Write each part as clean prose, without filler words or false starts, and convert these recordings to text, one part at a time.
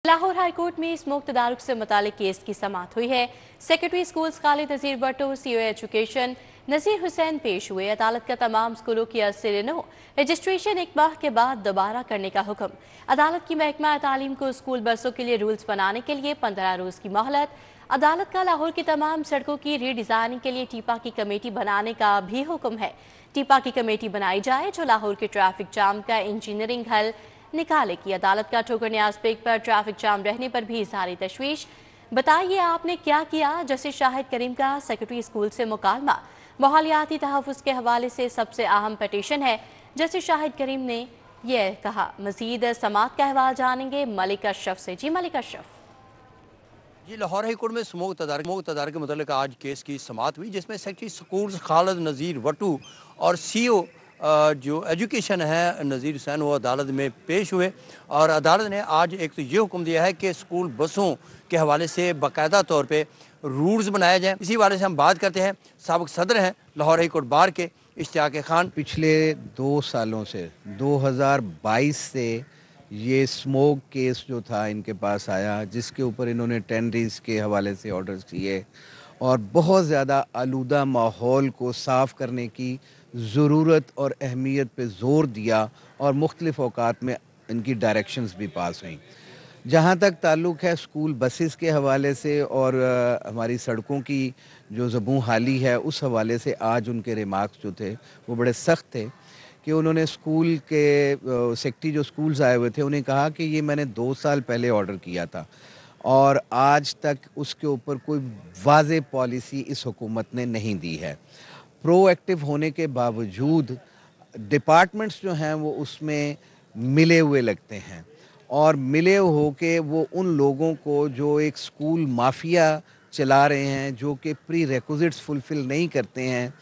Lahore high court में smoke तदारुक से मुतालिक केस की समाअत हुई है। सेक्रेटरी स्कूल्स खालिद नज़ीर भट्टो, सीओ एजुकेशन नज़ीर हुसैन पेश हुए। अदालत का तमाम स्कूलों की अर्से रजिस्ट्रेशन एक माह के बाद दोबारा करने का हुक्म। अदालत की महकमा तालीम को स्कूल बसों के लिए रूल्स बनाने के लिए 15 रोज की मोहलत। अदालत का लाहौर की तमाम सड़कों की रीडिजाइनिंग के लिए टीपा की कमेटी बनाने का भी हुक्म है। टीपा की कमेटी बनाई जाए जो लाहौर के ट्रैफिक जाम का इंजीनियरिंग हल निकाले की। अदालत का ठोकर न्याज पेक पर ट्रैफिक जाम रहने पर भी इजहारी तशवीश। बताइए आपने क्या किया। जस्टिस शाहिद करीम का सेक्रेटरी स्कूल से मुकालमा माहौलियाती तहफ़्फ़ुज़ के हवाले से सबसे अहम पटिशन है। जस्टिस शाहिद करीम ने यह कहा। मजीद समाअत का अहवाल जानेंगे मलिक अशरफ से। जी मलिक अशरफ। जी, लाहौर हाईकोर्ट में स्मोक तदारक के मुतालिक आज केस की समाअत हुई, जिसमें सेक्रेटरी स्कूल खालिद नज़ीर भट्टो और सीओ जो एजुकेशन है नज़ीर हुसैन वो अदालत में पेश हुए। और अदालत ने आज एक तो ये हुक्म दिया है कि स्कूल बसों के हवाले से बाकायदा तौर पे रूल्स बनाए जाएँ। इसी वाले से हम बात करते हैं, साबिक सदर हैं लाहौर हाईकोर्ट बार के इश्तियाक खान। पिछले 2 सालों से 2022 से ये स्मोक केस जो था इनके पास आया, जिसके ऊपर इन्होंने टेनरीज के हवाले से ऑर्डर्स किए और बहुत ज़्यादा आलूदा माहौल को साफ़ करने की ज़रूरत और अहमियत पे ज़ोर दिया और मुख्तलिफ़ औक़ात में इनकी डायरेक्शंस भी पास हुई। जहाँ तक ताल्लुक़ है स्कूल बसेस के हवाले से और हमारी सड़कों की जो ज़बूं हाली है, उस हवाले से आज उनके रिमार्क्स जो थे वो बड़े सख्त थे कि उन्होंने स्कूल के सेक्रेटरी जो स्कूल्स आए हुए थे उन्हें कहा कि ये मैंने 2 साल पहले ऑर्डर किया था और आज तक उसके ऊपर कोई वाज़ेह पॉलिसी इस हुकूमत ने नहीं दी है। प्रोएक्टिव होने के बावजूद डिपार्टमेंट्स जो हैं वो उसमें मिले हुए लगते हैं और मिले हो के वो उन लोगों को जो एक स्कूल माफिया चला रहे हैं, जो कि प्री रिक्विजिट्स फुलफ़िल नहीं करते हैं,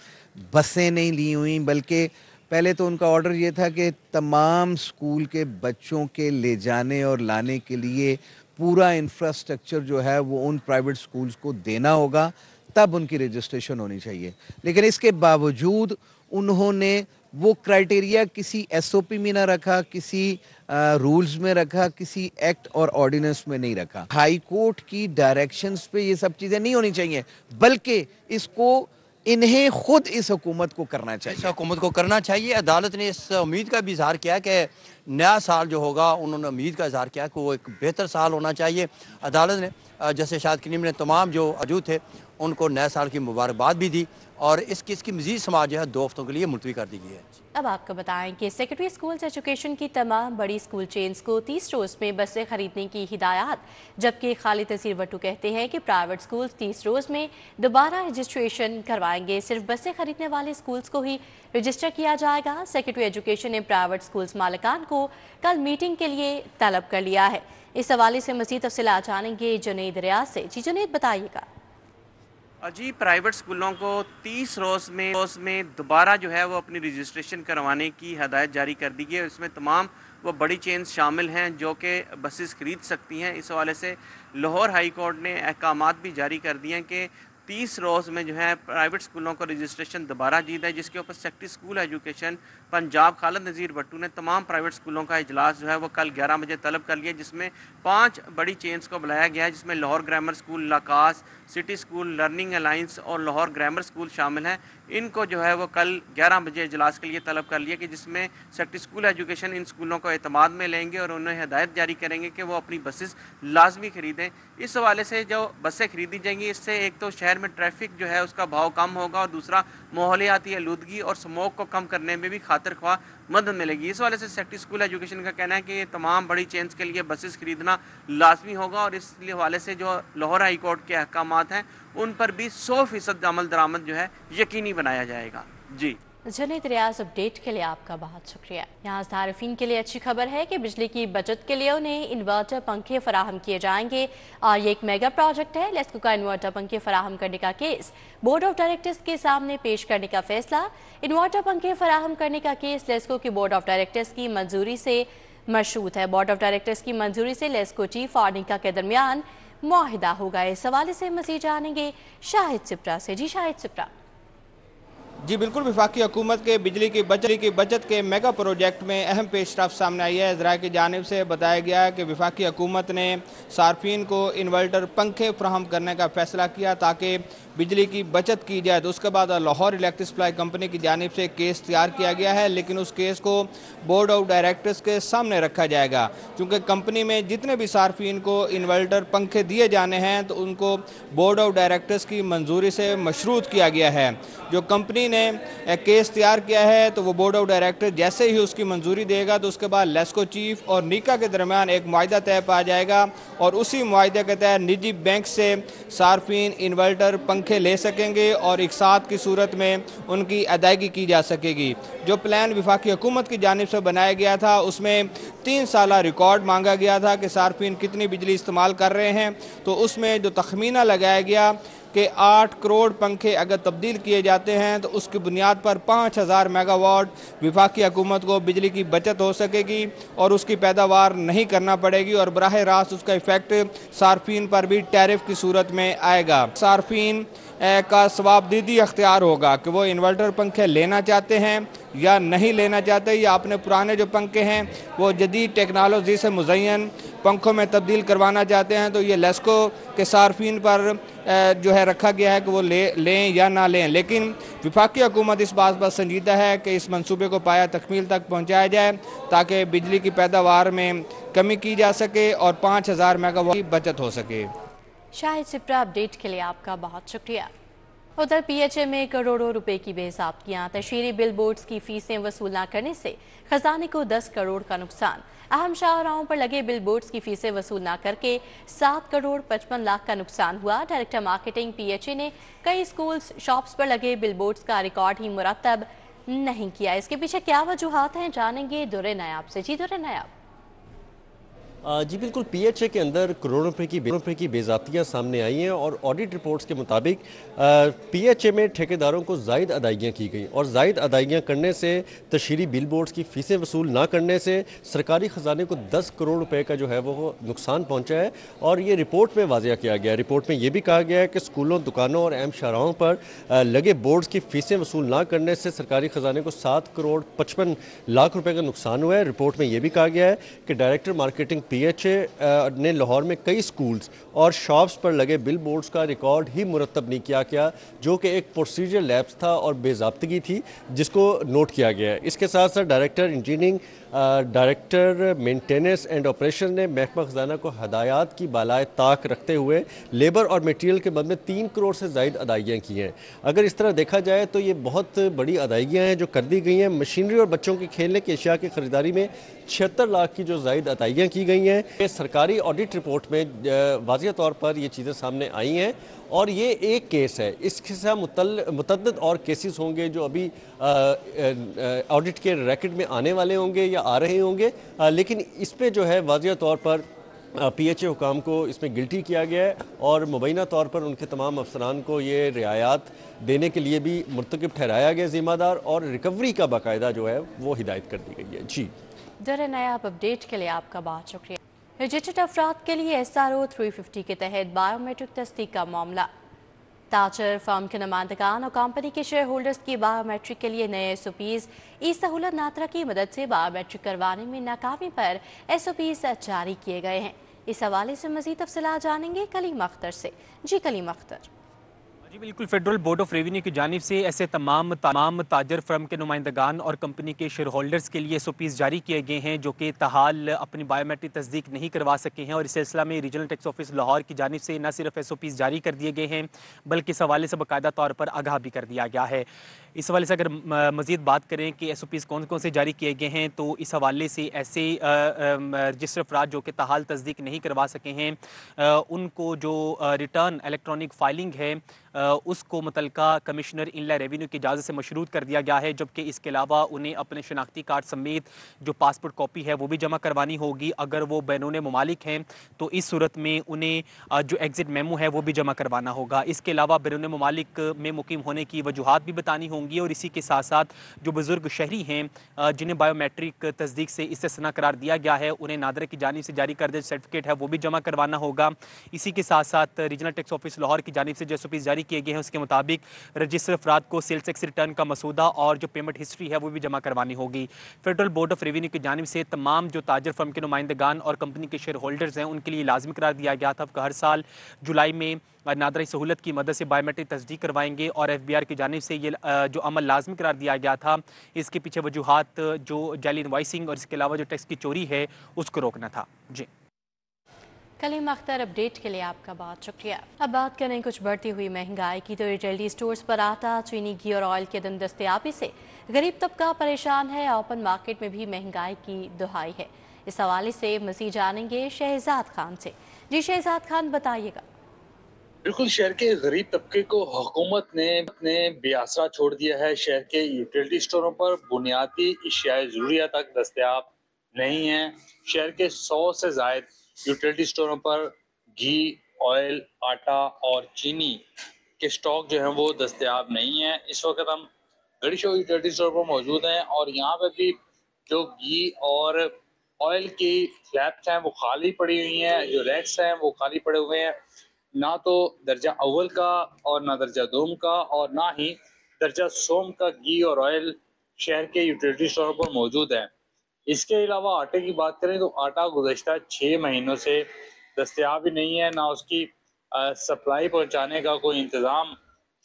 बसें नहीं ली हुई, बल्कि पहले तो उनका ऑर्डर ये था कि तमाम स्कूल के बच्चों के ले जाने और लाने के लिए पूरा इंफ्रास्ट्रक्चर जो है वो उन प्राइवेट स्कूल्स को देना होगा, तब उनकी रजिस्ट्रेशन होनी चाहिए। लेकिन इसके बावजूद उन्होंने वो क्राइटेरिया किसी एसओपी में ना रखा, किसी रूल्स में रखा, किसी एक्ट और ऑर्डिनेंस में नहीं रखा। हाई कोर्ट की डायरेक्शंस पे ये सब चीज़ें नहीं होनी चाहिए, बल्कि इसको इन्हें खुद इस हुकूमत को करना चाहिए। इस हुकूमत को करना चाहिए। अदालत ने इस उम्मीद का भी इजहार किया कि नया साल जो होगा, उन्होंने उम्मीद का इजहार किया कि वो एक बेहतर साल होना चाहिए। अदालत ने जैसे शाहिद करीम ने तमाम जो मौजूद थे उनको नए साल की मुबारकबाद भी दी और इस केस की मज़ीद समाअत जो है 2 हफ्तों के लिए मुलतवी कर दी गई है। अब आपको बताएं कि सेक्रेटरी स्कूल्स एजुकेशन की तमाम बड़ी स्कूल चेन्स को 30 रोज में बसें खरीदने की हिदायत, जबकि खालिद नज़ीर भट्टो कहते हैं कि प्राइवेट स्कूल्स 30 रोज में दोबारा रजिस्ट्रेशन करवाएंगे। सिर्फ बसें खरीदने वाले स्कूल्स को ही रजिस्टर किया जाएगा। सेक्रेटरी एजुकेशन ने प्राइवेट स्कूल्स मालिकान को कल मीटिंग के लिए तलब कर लिया है। इस हवाले से मज़ीद तफसीलात जानेंगे जुनैद रियाज से। जी जुनैद, बताइएगा। जी, प्राइवेट स्कूलों को 30 रोज़ में दोबारा जो है वो अपनी रजिस्ट्रेशन करवाने की हदायत जारी कर दी गई है। इसमें तमाम वो बड़ी चेन्स शामिल हैं जो कि बसेस ख़रीद सकती हैं। इस हवाले से लाहौर हाई कोर्ट ने अहकामात भी जारी कर दिए हैं कि 30 रोज़ में जो है प्राइवेट स्कूलों को रजिस्ट्रेशन दोबारा जीत है, जिसके ऊपर secretary school education Punjab Khalid Nazir Bhatto ने तमाम प्राइवेट स्कूलों का इजलास जो है वो कल 11 बजे तलब कर लिया, जिसमें 5 बड़ी चेन्स को बुलाया गया है, जिसमें Lahore grammar school, LACAS, city school, learning alliance और लाहौर ग्रामर स्कूल शामिल हैं। इनको जो है वो कल 11 बजे इजलास के लिए तलब कर लिया कि जिसमें सेक्रेटरी स्कूल एजुकेशन इन स्कूलों को एतमाद में लेंगे और उन्हें हिदायत जारी करेंगे कि वो अपनी बसेस लाजमी ख़रीदें। इस हवाले से जो बसें खरीदी जाएंगी, इससे एक तो शहर में ट्रैफिक जो है उसका भाव कम होगा और दूसरा माहौलियाती आलूदगी और स्मोक को कम करने में भी खातिर ख्वाह मदद मिलेगी। इस वाले से सेक्रेटरी स्कूल एजुकेशन का कहना है कि ये तमाम बड़ी चेन्स के लिए बसेस खरीदना लाजमी होगा और इस हवाले से जो लाहौर हाई कोर्ट के अहकामात हैं उन पर भी 100% अमल दरामद जो है यकीनी बनाया जाएगा। जी जुनैद रियाज, अपडेट के लिए आपका बहुत शुक्रिया। यहाँ तारिफिन के लिए अच्छी खबर है कि बिजली की बचत के लिए उन्हें इन्वर्टर पंखे फराहम किए जाएंगे और ये एक मेगा प्रोजेक्ट है। लेस्को का इन्वर्टर पंखे फराहम करने का केस बोर्ड ऑफ डायरेक्टर्स के सामने पेश करने का फैसला। इन्वर्टर पंखे फराहम करने का केस लेस्को की बोर्ड ऑफ डायरेक्टर्स की मंजूरी से मशरूत है। बोर्ड ऑफ डायरेक्टर्स की मंजूरी से लेस्को चीफ और निका के दरमियान मुआहिदा होगा। इस हवाले से मज़ीद जानेंगे शाहिद सिप्रा से। जी शाहिद सिप्रा। जी बिल्कुल, वफाकी हुकूमत के बिजली की बचत के मेगा प्रोजेक्ट में अहम पेशरफ सामने आई है। ज़राए की जानिब से बताया गया है कि वफाकी हुकूमत ने सार्फिन को इन्वर्टर पंखे फ्राहम करने का फ़ैसला किया ताकि बिजली की बचत की जाए। तो उसके बाद लाहौर इलेक्ट्रिक सप्लाई कंपनी की जानिब से केस तैयार किया गया है, लेकिन उस केस को बोर्ड ऑफ डायरेक्टर्स के सामने रखा जाएगा, क्योंकि कंपनी में जितने भी सार्फिन को इन्वर्टर पंखे दिए जाने हैं तो उनको बोर्ड ऑफ डायरेक्टर्स की मंजूरी से मशरूत किया गया है। जो कंपनी ने केस तैयार किया है तो वो बोर्ड ऑफ डायरेक्टर जैसे ही उसकी मंजूरी देगा तो उसके बाद लेस्को चीफ और नीका के दरमियान एक मुआहदा तय पा जाएगा और उसी मुआहदे के तहत निजी बैंक से सार्फिन इन्वर्टर पंखे ले सकेंगे और एक साथ की सूरत में उनकी अदायगी की जा सकेगी। जो प्लान वफाकी हुकूमत की जानिब से बनाया गया था उसमें 3 साल रिकॉर्ड मांगा गया था कि सार्फिन कितनी बिजली इस्तेमाल कर रहे हैं, तो उसमें जो तखमीना लगाया गया कि 8 करोड़ पंखे अगर तब्दील किए जाते हैं तो उसकी बुनियाद पर 5000 मेगावाट वफाकी हुकूमत को बिजली की बचत हो सकेगी और उसकी पैदावार नहीं करना पड़ेगी और बराह रास्त उसका इफ़ेक्ट सार्फिन पर भी टैरिफ की सूरत में आएगा। सार्फिन का सवाबदीदी अख्तियार होगा कि वो इन्वर्टर पंखे लेना चाहते हैं या नहीं लेना चाहते, या अपने पुराने जो पंखे हैं वो जदीद टेक्नोलॉजी से मुज़य्यन पंखों में तब्दील करवाना चाहते हैं। तो ये लेस्को के सार्फिन पर जो है रखा गया है कि वो लें या ना लें, लेकिन वफाकी हुकूमत इस बात पर संजीदा है कि इस मंसूबे को पाया तकमील तक पहुँचाया जाए ताकि बिजली की पैदावार में कमी की जा सके और 5000 मेगावाट की बचत हो सके। शाहिद सिप्रा, अपडेट के लिए आपका बहुत शुक्रिया। उधर पीएचए में करोड़ों रुपए की बेहिसाबकियां, तशहीरी बिल बोर्ड्स की फीसें वसूल न करने से खजाने को 10 करोड़ का नुकसान। अहम शाहराहों पर लगे बिल बोर्ड्स की फीसें वसूल न करके 7 करोड़ 55 लाख का नुकसान हुआ। डायरेक्टर मार्केटिंग पीएचए ने कई स्कूल्स शॉप्स पर लगे बिल बोर्ड्स का रिकॉर्ड ही मुरतब नहीं किया। इसके पीछे क्या वजूहात हैं, जानेंगे दुर्रे नायाब से। जी दुर्रे नायाब। जी बिल्कुल, पीएचए के अंदर करोड़ों रुपए की बेज़ाब्तियाँ सामने आई हैं और ऑडिट रिपोर्ट्स के मुताबिक पीएचए में ठेकेदारों को ज़ायद अदायगियाँ की गई और ज़ायद अदायगियाँ करने से, तशहीरी बिल बोर्ड्स की फ़ीसें वसूल ना करने से सरकारी ख़जाने को 10 करोड़ रुपए का जो है वो नुकसान पहुँचा है। और ये रिपोर्ट में वाज़िया किया गया है। रिपोर्ट में ये भी कहा गया है कि स्कूलों, दुकानों और अहम शाहराहों पर लगे बोर्ड्स की फ़ीसें वसूल ना करने से सरकारी ख़जाने को 7 करोड़ 55 लाख रुपये का नुकसान हुआ है। रिपोर्ट में ये भी कहा गया है कि डायरेक्टर मार्केटिंग पीएचए ने लाहौर में कई स्कूल्स और शॉप्स पर लगे बिल बोर्ड्स का रिकॉर्ड ही मुरतब नहीं किया गया, जो कि एक प्रोसीजर लैप्स था और बेज़ाब्तगी थी जिसको नोट किया गया है। इसके साथ साथ director engineering, director maintenance and operation ने महकमा खजाना को हदायत की बालाए ताक रखते हुए लेबर और मटेरियल के बदले 3 करोड़ से ज़ायद अदायगियाँ की हैं। अगर इस तरह देखा जाए तो ये बहुत बड़ी अदायगियाँ हैं जो कर दी गई हैं। मशीनरी और बच्चों की खेलने की अशिया की ख़रीदारी में 76 लाख की जो ज़ायद अदायगियाँ की गई हैं। सरकारी ऑडिट रिपोर्ट में वाज़िया तौर पर ये चीज़ें सामने आई हैं और ये एक केस है। इसके साथ मुतअद्दिद और केसेस होंगे जो अभी ऑडिट के रैकेट में आने वाले होंगे या आ रहे होंगे, लेकिन इस पे जो है वाज़िया तौर पर पीएचए हुकाम को इसमें गिल्टी किया गया है और मुबैना तौर पर उनके तमाम अफसरान को ये रियायत देने के लिए भी मुर्तकिब ठहराया गया ज़िम्मेदार और रिकवरी का बाकायदा जो है वो हिदायत कर दी गई है। जी दुर्रे नायाब, अपडेट के लिए आपका बहुत शुक्रिया। रजिस्टर्ड अफराद के लिए SRO 350 के तहत बायोमेट्रिक तस्दीक का मामला। ताजर, फर्म के नुमाइंदगान और कंपनी के शेयर होल्डर्स की बायोमेट्रिक के लिए नए SOPs ई सहूलत नात्रा की मदद से बायोमेट्रिक करवाने में नाकामी पर SOPs जारी किए गए हैं। इस हवाले से मजीद तफसीलात जानेंगे कलीम अख्तर से। जी कलीम अख्तर। जी बिल्कुल, फेडरल बोर्ड ऑफ रेवेन्यू की जानिब से ऐसे तमाम ताजर फर्म के नुमाइंदगान और कंपनी के शेयर होल्डर्स के लिए SOPs जारी किए गए हैं जो कि ताहाल अपनी बायोमेट्रिक तस्दीक नहीं करवा सके हैं। और इस सिलसिला में रीजनल टैक्स ऑफिस लाहौर की जानिब से न सिर्फ SOPs जारी कर दिए गए हैं बल्कि इस हवाले से बाकायदा तौर पर आगाह भी कर दिया गया है। इस हवाले से अगर मज़ीद बात करें कि SOPs कौन कौन से जारी किए गए हैं, तो इस हवाले से ऐसे रजिस्टर अफराद जो कि ताहाल तस्दीक नहीं करवा सके हैं उनको जो रिटर्न इलेक्ट्रॉनिक फाइलिंग है उसको मुतलका कमिश्नर इनलैंड रेवेन्यू की इजाज़त से मशरूत कर दिया गया है। जबकि इसके अलावा उन्हें अपने शनाख्ती कार्ड समेत जो पासपोर्ट कॉपी है वो भी जमा करवानी होगी। अगर वो बैरून ममालिक हैं तो इस सूरत में उन्हें जो एग्ज़िट मेमो है वो भी जमा करवाना होगा। इसके अलावा बैरून ममालिक में मुकीम होने की वजूहात भी बतानी होंगी और इसी के साथ साथ जो बुज़ुर्ग शहरी हैं जिन्हें बायोमेट्रिक तस्दीक से इस्तिस्ना करार दिया गया है उन्हें नादरा की जानिब से जारी करदा सर्टिफिकेट है वो भी जमा करवाना होगा। इसी के साथ साथ रीजनल टैक्स ऑफिस लाहौर की जानिब से जो SOPs जारी किए गए हैं उसके मुताबिक रजिस्टर अफराद को सेल्स टैक्स रिटर्न का मसूदा और जो पेमेंट हिस्ट्री है वो भी जमा करवानी होगी। फेडरल बोर्ड ऑफ रेवेन्यू की जानिब से तमाम जो ताजर फर्म के नुमाइंदगान और कंपनी के शेयर होल्डर्स हैं उनके लिए लाजमी करार दिया गया था कि हर साल जुलाई में नादरा सहूलत की मदद से बायोमेट्रिक तस्दीक करवाएंगे और FBR की जानिब से ये जो अमल लाजमी करार दिया गया था, इसके पीछे वजूहात जो जाली इनवाइसिंग और इसके अलावा जो टैक्स की चोरी है उसको रोकना था। जी कलीम अख्तर, अपडेट के लिए आपका बहुत शुक्रिया। अब बात करें कुछ बढ़ती हुई महंगाई की। तो रिटेल स्टोर्स पर आटा, चीनी, घी और ऑयल की अदम दस्तयाबी से गरीब तबका परेशान है। ओपन मार्केट में भी महंगाई की दुहाई है। इस हवाले से मज़ीद जानेंगे शहजाद खान से। जी शहजाद खान, बताइएगा। बिल्कुल, शहर के गरीब तबके को हुकूमत ने बेआसरा छोड़ दिया है। शहर के यूटिलिटी स्टोरों पर बुनियादी अशियाए ज़रूरियात तक दस्तयाब नहीं है। शहर के 100 से ज़ायद यूटिलिटी स्टोरों पर घी, ऑयल, आटा और चीनी के स्टॉक जो हैं वो दस्तयाब नहीं है। इस वक्त हम गड़ी शो यूटिलिटी स्टोर पर मौजूद हैं और यहाँ पर भी जो घी और ऑयल की स्लैब्स हैं वो खाली पड़ी हुई हैं, जो रैक्स हैं वो खाली पड़े हुए हैं। ना तो दर्जा अव्वल का और ना दर्जा दोम का और ना ही दर्जा सोम का घी और ऑयल शहर के यूटिलिटी स्टोरों पर मौजूद है। इसके अलावा आटे की बात करें तो आटा गुज़श्ता 6 महीनों से दस्तयाब ही नहीं है, ना उसकी सप्लाई पहुंचाने का कोई इंतज़ाम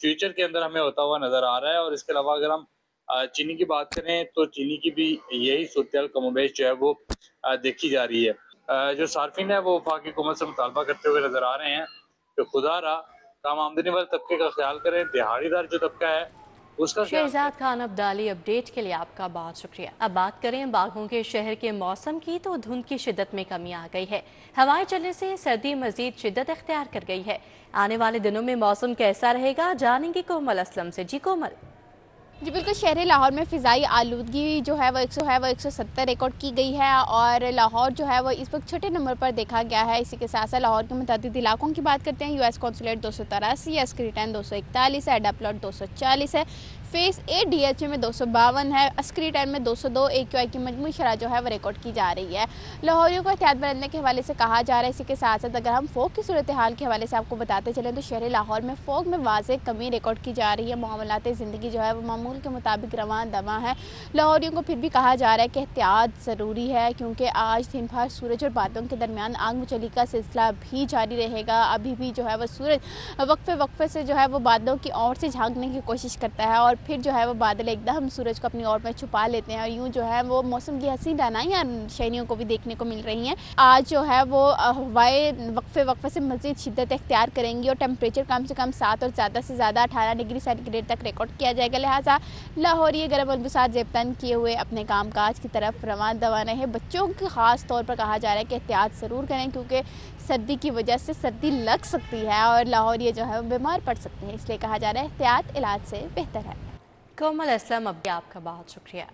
फ्यूचर के अंदर हमें होता हुआ नज़र आ रहा है। और इसके अलावा अगर हम चीनी की बात करें तो चीनी की भी यही सूरत कमोबेश जो है वो देखी जा रही है। जो सार्फिन है वो वफाकी हुकूमत से मुतालबा करते हुए नज़र आ रहे हैं तो खुदारा कम आमदनी वाले तबके का ख्याल करें। दिहाड़ीदार जो तबका है उसका शहजाद खान अब्दाली, अपडेट के लिए आपका बहुत शुक्रिया। अब बात करें बागों के शहर के मौसम की। तो धुंध की शिद्दत में कमी आ गई है। हवाएं चलने से सर्दी मजीद शिद्दत इख्तियार कर गई है। आने वाले दिनों में मौसम कैसा रहेगा, जानेंगे कोमल असलम से। जी कोमल। जी बिल्कुल, शहर लाहौर में फ़िज़ाई आलूदगी जो है वो 170 रिकॉर्ड की गई है और लाहौर जो है वो इस वक्त छठे नंबर पर देखा गया है। इसी के साथ साथ लाहौर के मुतअद्दिद इलाकों की बात करते हैं। US कौंसुलेट 283 है, अस्करी 10 241 है, एडा प्लॉट 240 है, फेज़ A DHA में 252 है, अस्करी 10 में 202। AQI की मजमूई शरह जो है वो रिकॉर्ड की जा रही है। लाहौरियों को एहतियात बरतने के हवाले से कहा जा रहा है। इसी के साथ साथ अगर हम फ़ोग की सूरत हाल के हवाले से आपको बताते चलें तो शहर लाहौर में फ़ोग में वाज़ेह कमी रिकॉर्ड की जा रही है। मामलात ज़िंदगी जो है वो मामूल के मुताबिक रवां दवा है। लाहौरियों को फिर भी कहा जा रहा है कि एहतियात ज़रूरी है क्योंकि आज दिन भर सूरज और बादलों के दरमियान आग मचली का सिलसिला भी जारी रहेगा। अभी भी जो है वो सूरज वक्फे से जो है वो बादलों की ओर से झांकने की कोशिश करता है और फिर जो है वो बादल एकदम सूरज को अपनी ओर में छुपा लेते हैं और यूं जो है वो मौसम की हसीन रानाइयाँ शहरियों को भी देखने को मिल रही हैं। आज जो है वो हवाएं वक्फे से मज़ीद शिद्दत इख्तियार करेंगी और टेम्परेचर कम से कम 7 और ज़्यादा से ज़्यादा 18 डिग्री सेंटीग्रेड तक रिकॉर्ड किया जाएगा। लिहाजा लाहौरी गर्म अलबसात ज़ेबतन किए हुए अपने काम काज की तरफ रवान दवाना है। बच्चों के ख़ास तौर पर कहा जा रहा है कि एहतियात ज़रूर करें क्योंकि सर्दी की वजह से सर्दी लग सकती है और लाहौरी जो है वो बीमार पड़ सकते हैं। इसलिए कहा जा रहा है एहतियात इलाज से बेहतर है। कोमल असलम, अब भी आपका बहुत शुक्रिया।